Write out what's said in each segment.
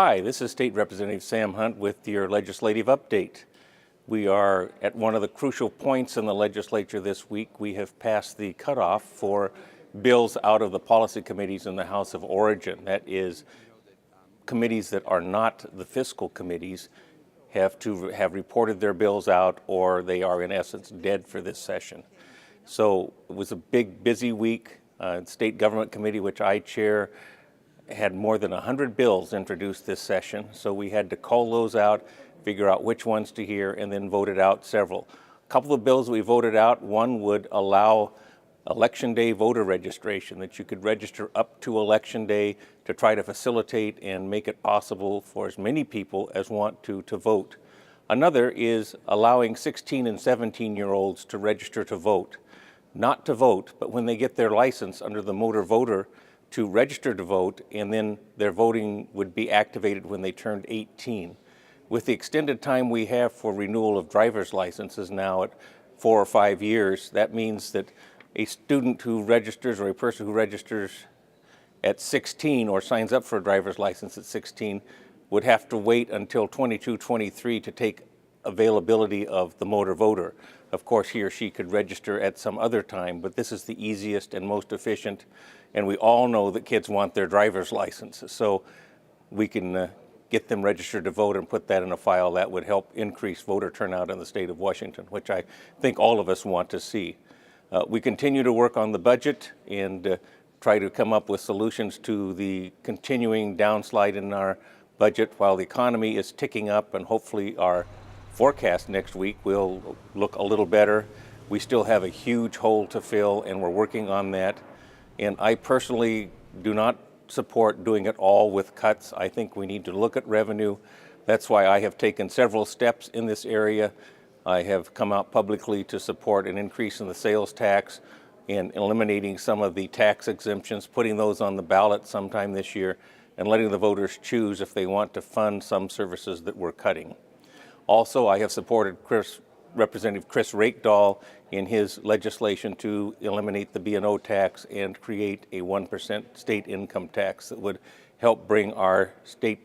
Hi, this is State Representative Sam Hunt with your legislative update. We are at one of the crucial points in the legislature this week. We have passed the cutoff for bills out of the policy committees in the House of Origin. That is, committees that are not the fiscal committees have to have reported their bills out, or they are in essence dead for this session. So it was a big, busy week. State Government Committee, which I chair, had more than 100 bills introduced this session, so we had to call those out, figure out which ones to hear, and then voted out several. A couple of bills we voted out, one would allow Election Day voter registration, that you could register up to Election Day to try to facilitate and make it possible for as many people as want to vote. Another is allowing 16 and 17-year-olds to register to vote. Not to vote, but when they get their license under the motor voter, to register to vote, and then their voting would be activated when they turned 18. With the extended time we have for renewal of driver's licenses now at 4 or 5 years, that means that a student who registers or a person who registers at 16 or signs up for a driver's license at 16 would have to wait until 22, 23 to take availability of the motor voter. Of course, he or she could register at some other time, but this is the easiest and most efficient, and we all know that kids want their driver's license, so we can get them registered to vote and put that in a file. That would help increase voter turnout in the state of Washington, which I think all of us want to see. We continue to work on the budget and try to come up with solutions to the continuing downslide in our budget while the economy is ticking up, and hopefully our forecast next week will look a little better. We still have a huge hole to fill, and we're working on that. And I personally do not support doing it all with cuts. I think we need to look at revenue. That's why I have taken several steps in this area. I have come out publicly to support an increase in the sales tax and eliminating some of the tax exemptions, putting those on the ballot sometime this year, and letting the voters choose if they want to fund some services that we're cutting. Also, I have supported Representative Chris Rakedahl in his legislation to eliminate the B&O tax and create a 1% state income tax that would help bring our state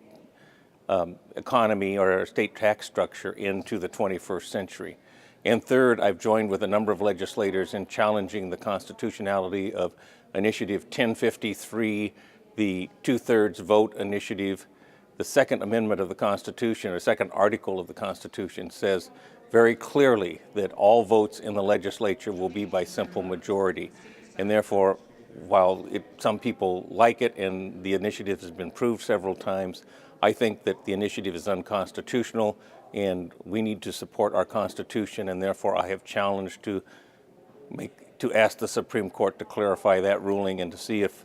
economy or our state tax structure into the 21st century. And third, I've joined with a number of legislators in challenging the constitutionality of Initiative 1053, the two-thirds vote initiative. The Second Amendment of the Constitution, or Second Article of the Constitution, says very clearly that all votes in the legislature will be by simple majority. And therefore, while some people like it and the initiative has been proved several times, I think that the initiative is unconstitutional, and we need to support our Constitution, and therefore I have challenged to ask the Supreme Court to clarify that ruling and to see if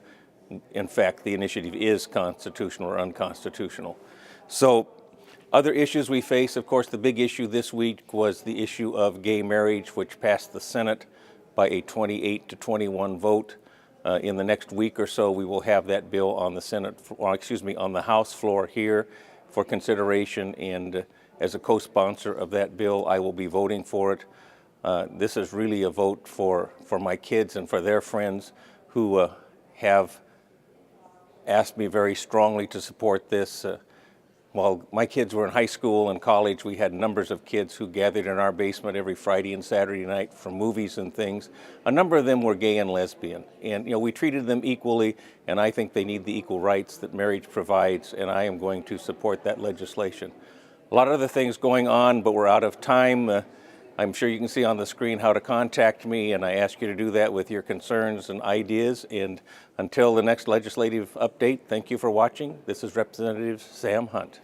in fact the initiative is constitutional or unconstitutional. So other issues we face, of course, the big issue this week was the issue of gay marriage, which passed the Senate by a 28-21 vote. In the next week or so, we will have that bill on the on the House floor here for consideration, and as a co-sponsor of that bill, I will be voting for it. This is really a vote for my kids and for their friends who have asked me very strongly to support this. While my kids were in high school and college, we had numbers of kids who gathered in our basement every Friday and Saturday night for movies and things. A number of them were gay and lesbian, and we treated them equally, and I think they need the equal rights that marriage provides, and I am going to support that legislation. A lot of other things going on, but we're out of time. I'm sure you can see on the screen how to contact me, and I ask you to do that with your concerns and ideas. And until the next legislative update, thank you for watching. This is Representative Sam Hunt.